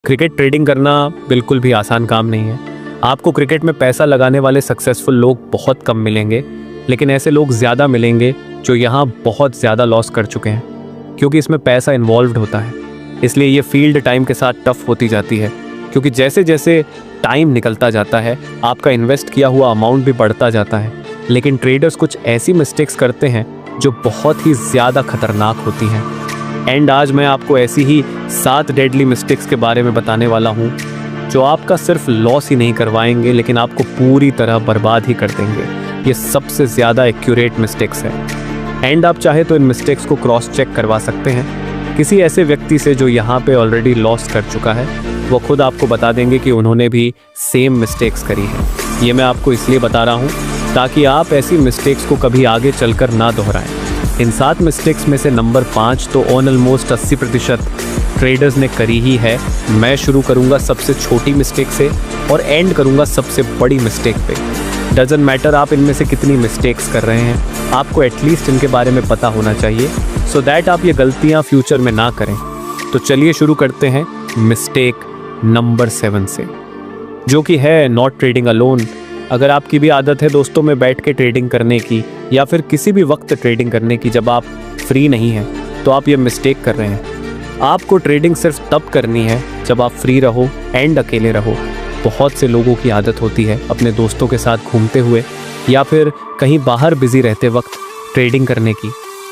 Cricket trading करना बिल्कुल भी आसान काम नहीं है। आपको क्रिकेट में पैसा लगाने वाले सक्सेसफुल लोग बहुत कम मिलेंगे, लेकिन ऐसे लोग ज़्यादा मिलेंगे जो यहाँ बहुत ज़्यादा लॉस कर चुके हैं, क्योंकि इसमें पैसा इन्वॉल्व्ड होता है। इसलिए ये फील्ड टाइम के साथ टफ होती जाती है, क्योंकि जैसे जैसे टाइम निकलता जाता है आपका इन्वेस्ट किया हुआ अमाउंट भी बढ़ता जाता है। लेकिन ट्रेडर्स कुछ ऐसी मिस्टेक्स करते हैं जो बहुत ही ज़्यादा खतरनाक होती हैं। एंड आज मैं आपको ऐसी ही 7 डेडली मिस्टेक्स के बारे में बताने वाला हूँ जो आपका सिर्फ लॉस ही नहीं करवाएंगे, लेकिन आपको पूरी तरह बर्बाद ही कर देंगे। ये सबसे ज़्यादा एक्यूरेट मिस्टेक्स है। एंड आप चाहे तो इन मिस्टेक्स को क्रॉस चेक करवा सकते हैं किसी ऐसे व्यक्ति से जो यहाँ पे ऑलरेडी लॉस कर चुका है। वो खुद आपको बता देंगे कि उन्होंने भी सेम मिस्टेक्स करी है। ये मैं आपको इसलिए बता रहा हूँ ताकि आप ऐसी मिस्टेक्स को कभी आगे चलकर ना दोहराएं। इन 7 मिस्टेक्स में से नंबर 5 तो ऑलमोस्ट 80% ट्रेडर्स ने करी ही है। मैं शुरू करूंगा सबसे छोटी मिस्टेक से और एंड करूंगा सबसे बड़ी मिस्टेक पे। डजंट मैटर आप इनमें से कितनी मिस्टेक्स कर रहे हैं, आपको एटलीस्ट इनके बारे में पता होना चाहिए सो दैट आप ये गलतियां फ्यूचर में ना करें। तो चलिए शुरू करते हैं मिस्टेक नंबर 7 से, जो कि है नॉट ट्रेडिंग अलोन। अगर आपकी भी आदत है दोस्तों में बैठ के ट्रेडिंग करने की या फिर किसी भी वक्त ट्रेडिंग करने की जब आप फ्री नहीं हैं, तो आप ये मिस्टेक कर रहे हैं। आपको ट्रेडिंग सिर्फ तब करनी है जब आप फ्री रहो एंड अकेले रहो। बहुत से लोगों की आदत होती है अपने दोस्तों के साथ घूमते हुए या फिर कहीं बाहर बिजी रहते वक्त ट्रेडिंग करने की,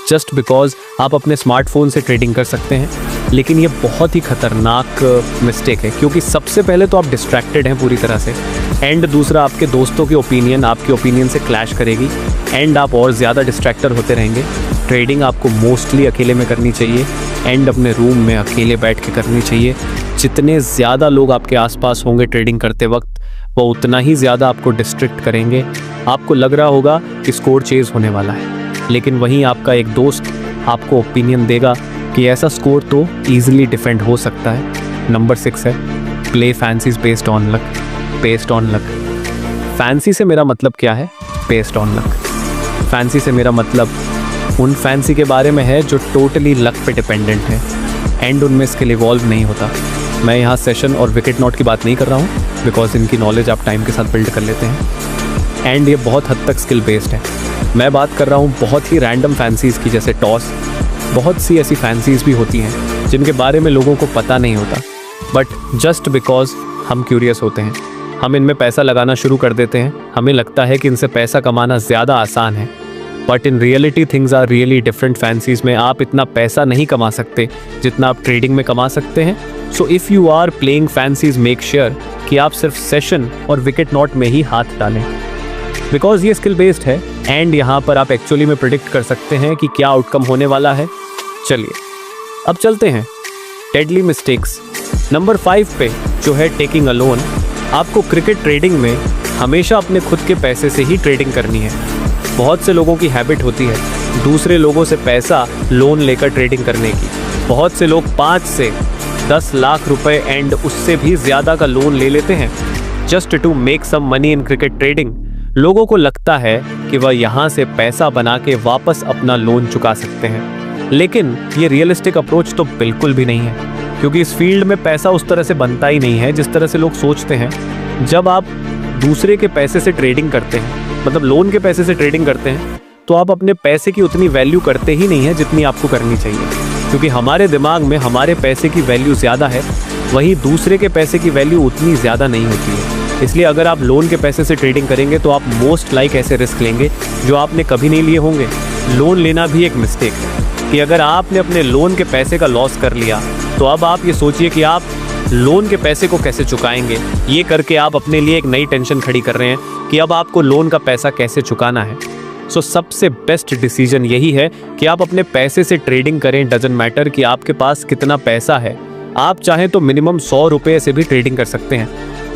जस्ट बिकॉज आप अपने स्मार्टफोन से ट्रेडिंग कर सकते हैं। लेकिन ये बहुत ही खतरनाक मिस्टेक है, क्योंकि सबसे पहले तो आप डिस्ट्रैक्टेड हैं पूरी तरह से, एंड दूसरा आपके दोस्तों की ओपिनियन आपकी ओपिनियन से क्लैश करेगी एंड आप और ज़्यादा डिस्ट्रैक्टर होते रहेंगे। ट्रेडिंग आपको मोस्टली अकेले में करनी चाहिए एंड अपने रूम में अकेले बैठ के करनी चाहिए। जितने ज़्यादा लोग आपके आसपास होंगे ट्रेडिंग करते वक्त, वो उतना ही ज़्यादा आपको डिस्ट्रैक्ट करेंगे। आपको लग रहा होगा कि स्कोर चेज़ होने वाला है, लेकिन वहीं आपका एक दोस्त आपको ओपिनियन देगा कि ऐसा स्कोर तो ईजिली डिफेंड हो सकता है। नंबर 6 है play fancies based on luck. Based on luck, fancy से मेरा मतलब क्या है? Based on luck. फैंसी से मेरा मतलब उन फैंसी के बारे में है जो टोटली लक पे डिपेंडेंट है एंड उनमें स्किल इवॉल्व नहीं होता। मैं यहाँ सेशन और विकेट नॉट की बात नहीं कर रहा हूँ, बिकॉज इनकी नॉलेज आप टाइम के साथ बिल्ड कर लेते हैं एंड ये बहुत हद तक स्किल बेस्ड है। मैं बात कर रहा हूँ बहुत ही रैंडम फैंसीज़ की, जैसे टॉस। बहुत सी ऐसी फैंसीज़ भी होती हैं जिनके बारे में लोगों को पता नहीं होता, बट जस्ट बिकॉज हम क्यूरियस होते हैं हम इनमें पैसा लगाना शुरू कर देते हैं। हमें लगता है कि इनसे पैसा कमाना ज़्यादा आसान है, but in reality things are really different. Fancies में आप इतना पैसा नहीं कमा सकते जितना आप ट्रेडिंग में कमा सकते हैं। So if you are playing fancies, make sure कि आप सिर्फ सेशन और विकेट नॉट में ही हाथ डालें, बिकॉज ये स्किल बेस्ड है एंड यहाँ पर आप एक्चुअली में प्रिडिक्ट कर सकते हैं कि क्या आउटकम होने वाला है। चलिए अब चलते हैं डेडली मिस्टेक्स नंबर 5 पे, जो है टेकिंग अ लोन। आपको क्रिकेट ट्रेडिंग में हमेशा अपने खुद के पैसे से ही ट्रेडिंग करनी है। बहुत से लोगों की हैबिट होती है दूसरे लोगों से पैसा लोन लेकर ट्रेडिंग करने की। बहुत से लोग 5 से 10 लाख रुपए एंड उससे भी ज़्यादा का लोन ले लेते हैं just to make some money in cricket trading. लोगों को लगता है कि वह यहाँ से पैसा बना के वापस अपना लोन चुका सकते हैं, लेकिन ये रियलिस्टिक अप्रोच तो बिल्कुल भी नहीं है, क्योंकि इस फील्ड में पैसा उस तरह से बनता ही नहीं है जिस तरह से लोग सोचते हैं। जब आप दूसरे के पैसे से ट्रेडिंग करते हैं, मतलब लोन के पैसे से ट्रेडिंग करते हैं, तो आप अपने पैसे की उतनी वैल्यू करते ही नहीं है जितनी आपको करनी चाहिए, क्योंकि हमारे दिमाग में हमारे पैसे की वैल्यू ज़्यादा है, वहीं दूसरे के पैसे की वैल्यू उतनी ज़्यादा नहीं होती है। इसलिए अगर आप लोन के पैसे से ट्रेडिंग करेंगे तो आप मोस्ट लाइक ऐसे रिस्क लेंगे जो आपने कभी नहीं लिए होंगे। लोन लेना भी एक मिस्टेक है कि अगर आपने अपने लोन के पैसे का लॉस कर लिया तो अब आप ये सोचिए कि आप लोन के पैसे को कैसे चुकाएंगे। ये करके आप अपने लिए एक नई टेंशन खड़ी कर रहे हैं कि अब आपको लोन का पैसा कैसे चुकाना है। सो सबसे बेस्ट डिसीजन यही है कि आप अपने पैसे से ट्रेडिंग करें। डजंट मैटर कि आपके पास कितना पैसा है, आप चाहें तो मिनिमम 100 रुपये से भी ट्रेडिंग कर सकते हैं,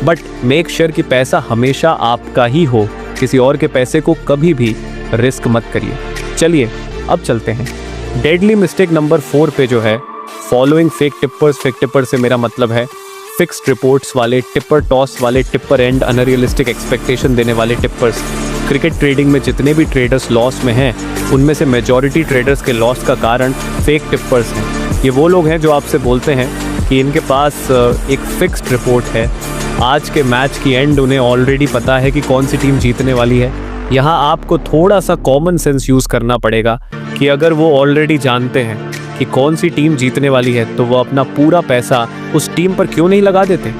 बट मेक श्योर कि पैसा हमेशा आपका ही हो। किसी और के पैसे को कभी भी रिस्क मत करिए। चलिए अब चलते हैं डेडली मिस्टेक नंबर 4 पे, जो है फॉलोइंग फेक टिप्पर्स। फेक टिप्पर से मेरा मतलब है फिक्स्ड रिपोर्ट्स वाले टिप्पर, टॉस वाले टिप्पर एंड अनरियलिस्टिक एक्सपेक्टेशन देने वाले टिप्पर्स। क्रिकेट ट्रेडिंग में जितने भी ट्रेडर्स लॉस में हैं, उनमें से मेजॉरिटी ट्रेडर्स के लॉस का कारण फेक टिप्पर्स हैं। ये वो लोग हैं जो आपसे बोलते हैं कि इनके पास एक फिक्स्ड रिपोर्ट है। आज के मैच की एंड उन्हें ऑलरेडी पता है कि कौन सी टीम जीतने वाली है। यहाँ आपको थोड़ा सा कॉमन सेंस यूज़ करना पड़ेगा कि अगर वो ऑलरेडी जानते हैं कि कौन सी टीम जीतने वाली है तो वो अपना पूरा पैसा उस टीम पर क्यों नहीं लगा देते।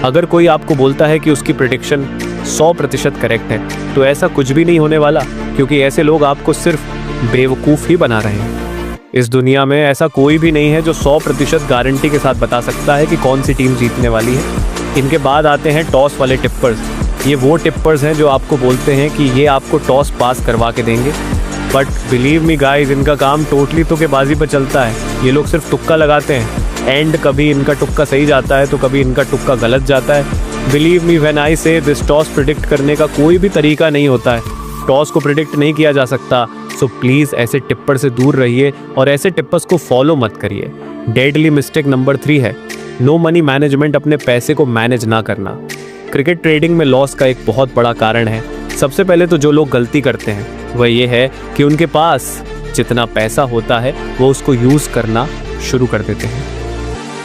अगर कोई आपको बोलता है कि उसकी प्रेडिक्शन 100% करेक्ट है तो ऐसा कुछ भी नहीं होने वाला, क्योंकि ऐसे लोग आपको सिर्फ बेवकूफ़ ही बना रहे हैं। इस दुनिया में ऐसा कोई भी नहीं है जो 100% गारंटी के साथ बता सकता है कि कौन सी टीम जीतने वाली है। इनके बाद आते हैं टॉस वाले टिप्पर्स। ये वो टिप्पर्स हैं जो आपको बोलते हैं कि ये आपको टॉस पास करवा के देंगे, बट बिलीव मी गाइस, इनका काम टोटली तुक्केबाजी पर चलता है। ये लोग सिर्फ तुक्का लगाते हैं एंड कभी इनका तुक्का सही जाता है तो कभी इनका तुक्का गलत जाता है। बिलीव मी व्हेन आई से दिस, टॉस प्रिडिक्ट करने का कोई भी तरीका नहीं होता है। टॉस को प्रिडिक्ट नहीं किया जा सकता। सो प्लीज़ ऐसे टिप्पर से दूर रहिए और ऐसे टिप्पर्स को फॉलो मत करिए। डेडली मिस्टेक नंबर 3 है नो मनी मैनेजमेंट, अपने पैसे को मैनेज ना करना। क्रिकेट ट्रेडिंग में लॉस का एक बहुत बड़ा कारण है। सबसे पहले तो जो लोग गलती करते हैं वह ये है कि उनके पास जितना पैसा होता है वो उसको यूज़ करना शुरू कर देते हैं।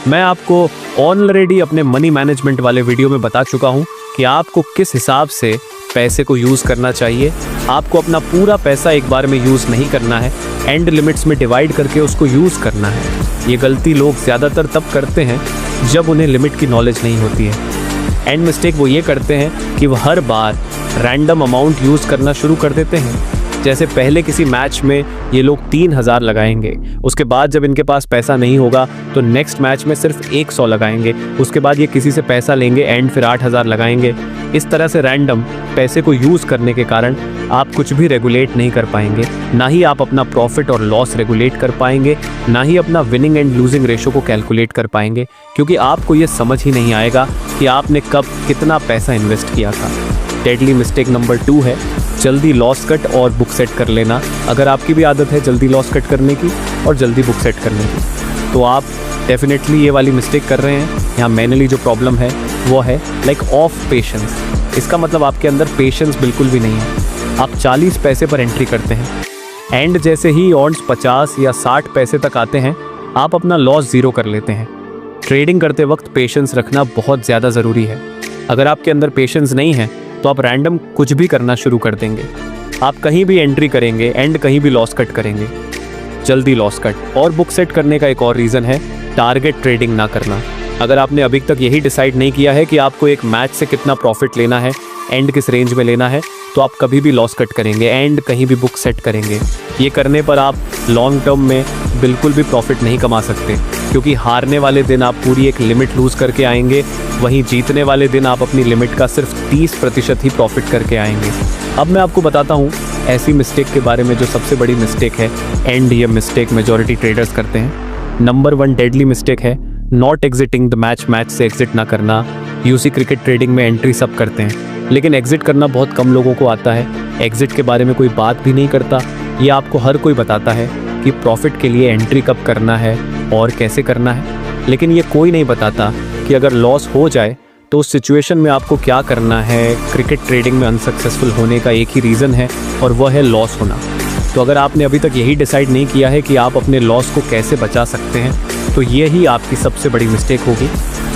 मैं आपको ऑलरेडी अपने मनी मैनेजमेंट वाले वीडियो में बता चुका हूँ कि आपको किस हिसाब से पैसे को यूज़ करना चाहिए। आपको अपना पूरा पैसा एक बार में यूज़ नहीं करना है, एंड लिमिट्स में डिवाइड करके उसको यूज़ करना है। ये गलती लोग ज़्यादातर तब करते हैं जब उन्हें लिमिट की नॉलेज नहीं होती है। एंड मिस्टेक वो ये करते हैं कि वो हर बार रैंडम अमाउंट यूज़ करना शुरू कर देते हैं। जैसे पहले किसी मैच में ये लोग 3000 लगाएंगे, उसके बाद जब इनके पास पैसा नहीं होगा तो नेक्स्ट मैच में सिर्फ 100 लगाएंगे, उसके बाद ये किसी से पैसा लेंगे एंड फिर 8000 लगाएंगे। इस तरह से रैंडम पैसे को यूज़ करने के कारण आप कुछ भी रेगुलेट नहीं कर पाएंगे। ना ही आप अपना प्रॉफिट और लॉस रेगुलेट कर पाएंगे, ना ही अपना विनिंग एंड लूजिंग रेशो को कैलकुलेट कर पाएंगे, क्योंकि आपको ये समझ ही नहीं आएगा कि आपने कब कितना पैसा इन्वेस्ट किया था। डेडली मिस्टेक नंबर 2 है जल्दी लॉस कट और बुक सेट कर लेना। अगर आपकी भी आदत है जल्दी लॉस कट करने की और जल्दी बुक सेट करने की तो आप डेफिनेटली ये वाली मिस्टेक कर रहे हैं। यहाँ मैनुअली जो प्रॉब्लम है वो है लाइक ऑफ पेशेंस। इसका मतलब आपके अंदर पेशेंस बिल्कुल भी नहीं है। आप 40 पैसे पर एंट्री करते हैं, एंड जैसे ही ऑड्स 50 या 60 पैसे तक आते हैं आप अपना लॉस 0 कर लेते हैं। ट्रेडिंग करते वक्त पेशेंस रखना बहुत ज़्यादा ज़रूरी है। अगर आपके अंदर पेशेंस नहीं है तो आप रैंडम कुछ भी करना शुरू कर देंगे। आप कहीं भी एंट्री करेंगे एंड कहीं भी लॉस कट करेंगे। जल्दी लॉस कट और बुक सेट करने का एक और रीज़न है टारगेट ट्रेडिंग ना करना। अगर आपने अभी तक यही डिसाइड नहीं किया है कि आपको एक मैच से कितना प्रॉफिट लेना है, एंड किस रेंज में लेना है, तो आप कभी भी लॉस कट करेंगे एंड कहीं भी बुक सेट करेंगे। ये करने पर आप लॉन्ग टर्म में बिल्कुल भी प्रॉफिट नहीं कमा सकते, क्योंकि हारने वाले दिन आप पूरी एक लिमिट लूज़ करके आएंगे, वहीं जीतने वाले दिन आप अपनी लिमिट का सिर्फ 30% ही प्रॉफिट करके आएंगे। अब मैं आपको बताता हूँ ऐसी मिस्टेक के बारे में जो सबसे बड़ी मिस्टेक है, एंड ये मिस्टेक मेजॉरिटी ट्रेडर्स करते हैं। नंबर 1 डेडली मिस्टेक है not exiting the match. Match से एग्जिट ना करना। यूसी क्रिकेट ट्रेडिंग में एंट्री सब करते हैं, लेकिन एग्जिट करना बहुत कम लोगों को आता है। एग्जिट के बारे में कोई बात भी नहीं करता। ये आपको हर कोई बताता है कि प्रॉफिट के लिए एंट्री कब करना है और कैसे करना है, लेकिन ये कोई नहीं बताता कि अगर लॉस हो जाए तो उस सिचुएशन में आपको क्या करना है। क्रिकेट ट्रेडिंग में अनसक्सेसफुल होने का एक ही रीज़न है और वह है लॉस होना। तो अगर आपने अभी तक यही डिसाइड नहीं किया है कि आप अपने लॉस को कैसे बचा सकते हैं तो ये ही आपकी सबसे बड़ी मिस्टेक होगी।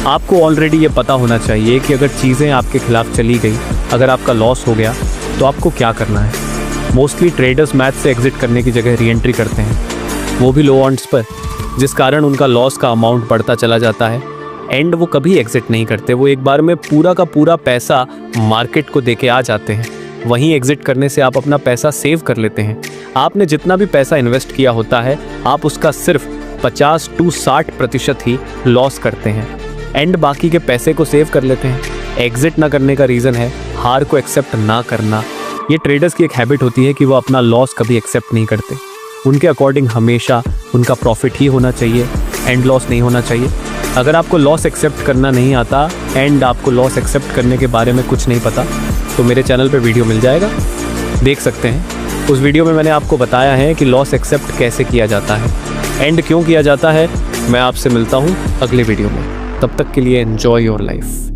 आपको ऑलरेडी ये पता होना चाहिए कि अगर चीज़ें आपके खिलाफ चली गई, अगर आपका लॉस हो गया तो आपको क्या करना है। मोस्टली ट्रेडर्स मैच से एग्जिट करने की जगह री एंट्री करते हैं, वो भी लो ऑड्स पर, जिस कारण उनका लॉस का अमाउंट बढ़ता चला जाता है। एंड वो कभी एग्जिट नहीं करते, वो एक बार में पूरा का पूरा पैसा मार्केट को देके आ जाते हैं। वहीं एग्जिट करने से आप अपना पैसा सेव कर लेते हैं। आपने जितना भी पैसा इन्वेस्ट किया होता है आप उसका सिर्फ 50 से 60% ही लॉस करते हैं, एंड बाकी के पैसे को सेव कर लेते हैं। एग्जिट ना करने का रीज़न है हार को एक्सेप्ट ना करना। ये ट्रेडर्स की एक हैबिट होती है कि वो अपना लॉस कभी एक्सेप्ट नहीं करते। उनके अकॉर्डिंग हमेशा उनका प्रॉफिट ही होना चाहिए, एंड लॉस नहीं होना चाहिए। अगर आपको लॉस एक्सेप्ट करना नहीं आता एंड आपको लॉस एक्सेप्ट करने के बारे में कुछ नहीं पता तो मेरे चैनल पे वीडियो मिल जाएगा, देख सकते हैं। उस वीडियो में मैंने आपको बताया है कि लॉस एक्सेप्ट कैसे किया जाता है, एंड क्यों किया जाता है। मैं आपसे मिलता हूँ अगले वीडियो में, तब तक के लिए एन्जॉय योर लाइफ।